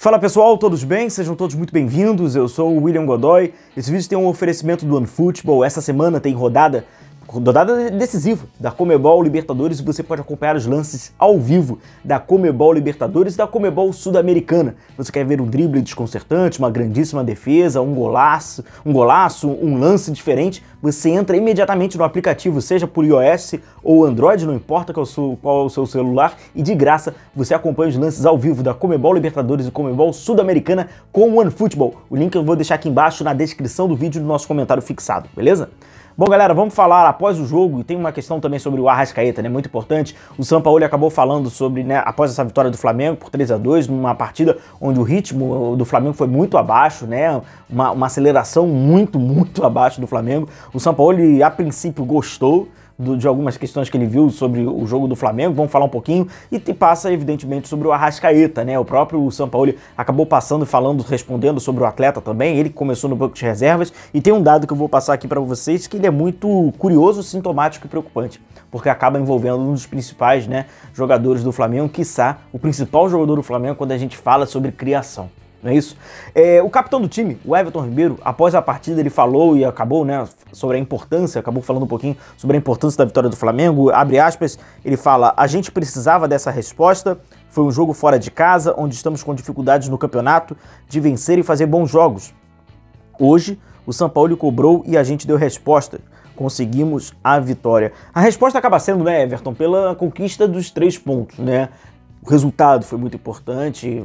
Fala pessoal, todos bem? Sejam todos muito bem-vindos, eu sou o William Godoy. Esse vídeo tem um oferecimento do OneFootball. Essa semana tem rodada decisiva da Conmebol Libertadores e você pode acompanhar os lances ao vivo da Conmebol Libertadores e da Conmebol Sul-Americana. Você quer ver um drible desconcertante, uma grandíssima defesa, um golaço, um lance diferente? Você entra imediatamente no aplicativo, seja por iOS ou Android, não importa qual é o seu celular, e de graça você acompanha os lances ao vivo da Conmebol Libertadores e Conmebol Sul-Americana com o OneFootball. O link eu vou deixar aqui embaixo na descrição do vídeo no nosso comentário fixado, beleza? Bom, galera, vamos falar após o jogo, e tem uma questão também sobre o Arrascaeta, né, muito importante. O Sampaoli acabou falando sobre, né, após essa vitória do Flamengo por 3-2, numa partida onde o ritmo do Flamengo foi muito abaixo, né, uma aceleração muito abaixo do Flamengo. O Sampaoli, a princípio, gostou de algumas questões que ele viu sobre o jogo do Flamengo, vamos falar um pouquinho, e passa evidentemente sobre o Arrascaeta, né, o próprio Sampaoli acabou passando e falando, respondendo sobre o atleta também, ele que começou no banco de reservas, e tem um dado que eu vou passar aqui para vocês, que ele é muito curioso, sintomático e preocupante, porque acaba envolvendo um dos principais, né, jogadores do Flamengo, quiçá o principal jogador do Flamengo quando a gente fala sobre criação. Não é isso? O capitão do time, o Everton Ribeiro, após a partida ele falou e acabou, né, sobre a importância, acabou falando um pouquinho sobre a importância da vitória do Flamengo, abre aspas, ele fala: a gente precisava dessa resposta, foi um jogo fora de casa, onde estamos com dificuldades no campeonato de vencer e fazer bons jogos. Hoje, o Sampaoli cobrou e a gente deu resposta. Conseguimos a vitória. A resposta acaba sendo, né, Everton, pela conquista dos 3 pontos, né? O resultado foi muito importante,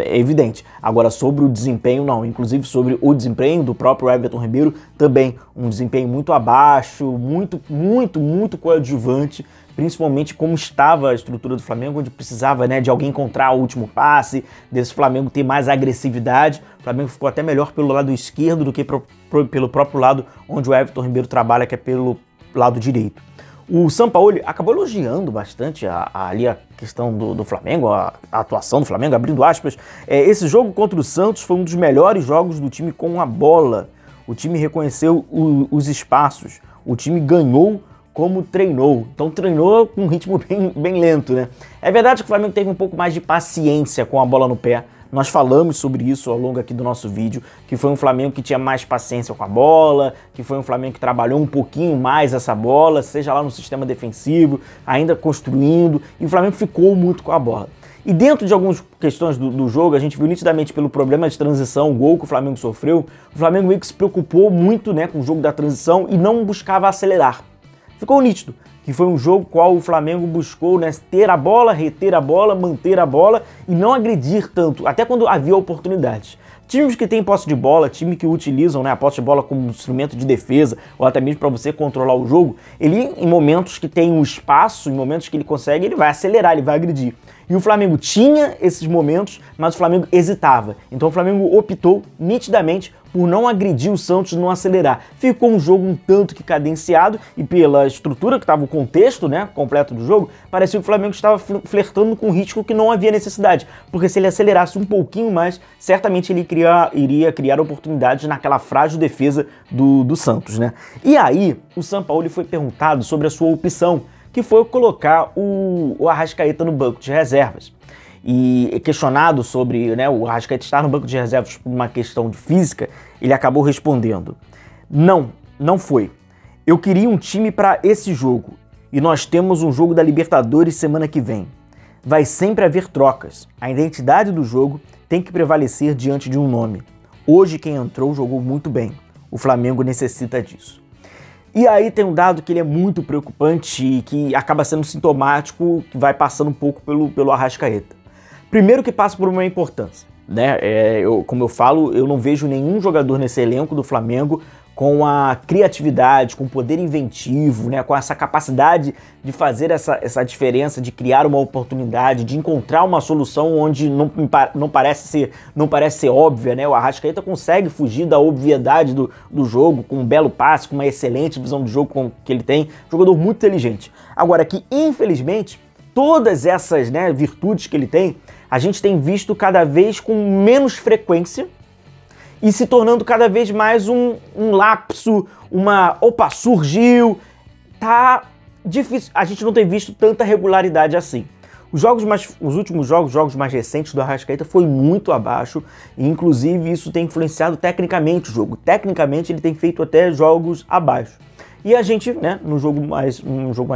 é evidente. Agora, sobre o desempenho, não. Inclusive, sobre o desempenho do próprio Everton Ribeiro, também um desempenho muito abaixo, muito coadjuvante, principalmente como estava a estrutura do Flamengo, onde precisava, né, de alguém encontrar o último passe, desse Flamengo ter mais agressividade. O Flamengo ficou até melhor pelo lado esquerdo do que pelo próprio lado onde o Everton Ribeiro trabalha, que é pelo lado direito. O Sampaoli acabou elogiando bastante ali a questão do Flamengo, a atuação do Flamengo, abrindo aspas. Esse jogo contra o Santos foi um dos melhores jogos do time com a bola. O time reconheceu os espaços, o time ganhou como treinou. Então treinou com um ritmo bem lento, né? É verdade que o Flamengo teve um pouco mais de paciência com a bola no pé. Nós falamos sobre isso ao longo aqui do nosso vídeo, que foi um Flamengo que tinha mais paciência com a bola, que foi um Flamengo que trabalhou um pouquinho mais essa bola, seja lá no sistema defensivo, ainda construindo, e o Flamengo ficou muito com a bola. E dentro de algumas questões do jogo, a gente viu nitidamente pelo problema de transição, o gol que o Flamengo sofreu, o Flamengo meio que se preocupou muito, né, com o jogo da transição e não buscava acelerar. Ficou nítido que foi um jogo qual o Flamengo buscou, né, ter a bola, reter a bola, manter a bola e não agredir tanto, até quando havia oportunidades. Times que têm posse de bola, times que utilizam, né, a posse de bola como instrumento de defesa ou até mesmo para você controlar o jogo, ele em momentos que tem um espaço, em momentos que ele consegue, ele vai acelerar, ele vai agredir. E o Flamengo tinha esses momentos, mas o Flamengo hesitava. Então o Flamengo optou nitidamente por não agredir o Santos, não acelerar. Ficou um jogo um tanto que cadenciado e pela estrutura que estava o contexto, né, completo do jogo, parecia que o Flamengo estava flertando com um ritmo que não havia necessidade. Porque se ele acelerasse um pouquinho mais, certamente ele iria criar oportunidades naquela frágil defesa do Santos, né? E aí o Sampaoli foi perguntado sobre a sua opção, que foi colocar o Arrascaeta no banco de reservas. E questionado sobre, né, o Arrascaeta estar no banco de reservas por uma questão de física, ele acabou respondendo: não foi. Eu queria um time para esse jogo, e nós temos um jogo da Libertadores semana que vem. Vai sempre haver trocas. A identidade do jogo tem que prevalecer diante de um nome. Hoje quem entrou jogou muito bem. O Flamengo necessita disso. E aí tem um dado que ele é muito preocupante e que acaba sendo sintomático, que vai passando um pouco pelo Arrascaeta. Primeiro que passa por uma importância, né? Como eu falo, eu não vejo nenhum jogador nesse elenco do Flamengo com a criatividade, com o poder inventivo, né, com essa capacidade de fazer essa diferença, de criar uma oportunidade, de encontrar uma solução onde não parece ser óbvia, né? O Arrascaeta consegue fugir da obviedade do jogo com um belo passe, com uma excelente visão de jogo que ele tem, jogador muito inteligente. Agora que, infelizmente, todas essas, né, virtudes que ele tem, a gente tem visto cada vez com menos frequência e se tornando cada vez mais um lapso, opa, surgiu, tá difícil. A gente não tem visto tanta regularidade assim. Os últimos jogos mais recentes do Arrascaeta foi muito abaixo, e inclusive isso tem influenciado tecnicamente o jogo. Tecnicamente ele tem feito até jogos abaixo. E a gente, né, um jogo mais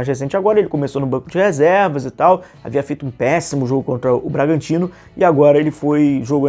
recente agora, ele começou no banco de reservas e tal, havia feito um péssimo jogo contra o Bragantino, e agora ele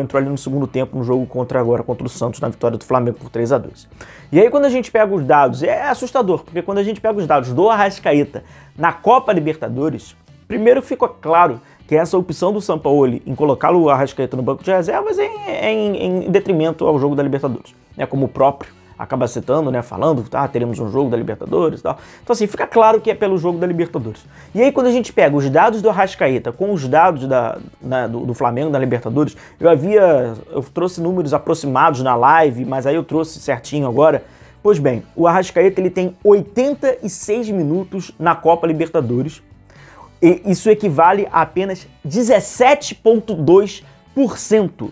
entrou ali no segundo tempo, no jogo contra o Santos, na vitória do Flamengo por 3-2. E aí quando a gente pega os dados, é assustador, porque quando a gente pega os dados do Arrascaeta na Copa Libertadores, primeiro fica claro que essa opção do Sampaoli em colocá-lo o Arrascaeta no banco de reservas é em detrimento ao jogo da Libertadores, né, como o próprio acaba citando, né, falando, teremos um jogo da Libertadores e tal. Então assim, fica claro que é pelo jogo da Libertadores. E aí quando a gente pega os dados do Arrascaeta com os dados do Flamengo na Libertadores, eu trouxe números aproximados na live, mas aí eu trouxe certinho agora. Pois bem, o Arrascaeta ele tem 86 minutos na Copa Libertadores, e isso equivale a apenas 17,2%.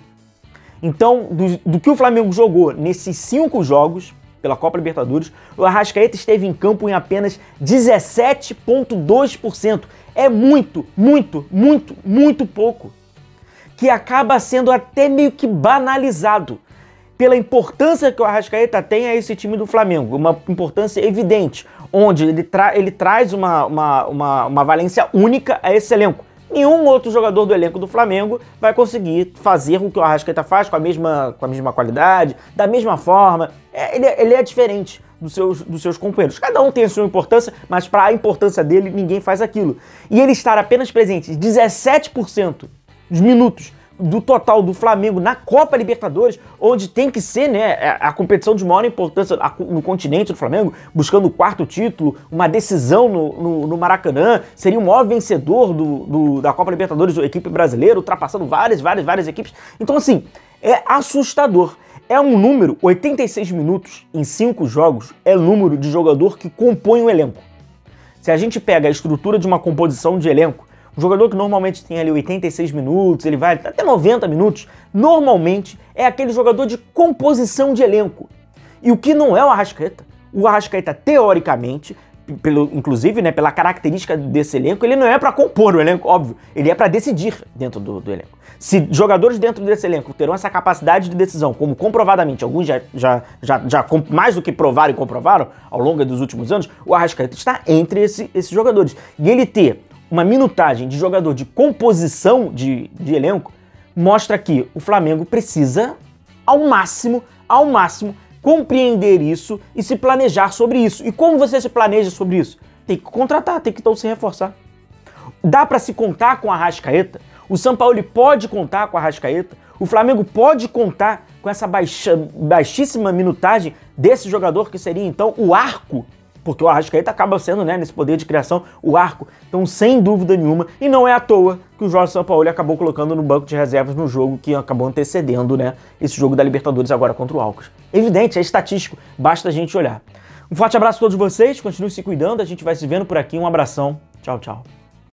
Então, do que o Flamengo jogou nesses 5 jogos pela Copa Libertadores, o Arrascaeta esteve em campo em apenas 17,2%. É muito, muito, muito, muito pouco. Que acaba sendo até meio que banalizado pela importância que o Arrascaeta tem a esse time do Flamengo. Uma importância evidente, onde ele traz uma valência única a esse elenco. Nenhum outro jogador do elenco do Flamengo vai conseguir fazer o que o Arrascaeta faz com a mesma qualidade, da mesma forma. Ele é diferente dos seus companheiros. Cada um tem a sua importância, mas para a importância dele, ninguém faz aquilo. E ele estar apenas presente 17% dos minutos do total do Flamengo na Copa Libertadores, onde tem que ser, né, a competição de maior importância no continente do Flamengo, buscando o 4º título, uma decisão no Maracanã, seria o maior vencedor da Copa Libertadores da equipe brasileira, ultrapassando várias equipes. Então, assim, é assustador. É um número, 86 minutos em 5 jogos, é o número de jogador que compõe o elenco. Se a gente pega a estrutura de uma composição de elenco, um jogador que normalmente tem ali 86 minutos, ele vai até 90 minutos, normalmente é aquele jogador de composição de elenco. E o que não é o Arrascaeta? O Arrascaeta, teoricamente, inclusive, né, pela característica desse elenco, ele não é para compor o elenco, óbvio, ele é para decidir dentro do elenco. Se jogadores dentro desse elenco terão essa capacidade de decisão, como comprovadamente alguns já mais do que provaram e comprovaram ao longo dos últimos anos, o Arrascaeta está entre esses jogadores. E ele ter uma minutagem de jogador de composição de elenco mostra que o Flamengo precisa, ao máximo, compreender isso e se planejar sobre isso. E como você se planeja sobre isso? Tem que contratar, tem que então se reforçar. Dá para se contar com a Arrascaeta? O Sampaoli pode contar com a Arrascaeta? O Flamengo pode contar com essa baixíssima minutagem desse jogador que seria então o arco? Porque o Arrascaeta acaba sendo, né, nesse poder de criação, o arco. Então, sem dúvida nenhuma, e não é à toa que o Jorge Sampaoli acabou colocando no banco de reservas no jogo que acabou antecedendo, né, esse jogo da Libertadores agora contra o Alcas. Evidente, é estatístico, basta a gente olhar. Um forte abraço a todos vocês, continuem se cuidando, a gente vai se vendo por aqui, um abração, tchau, tchau.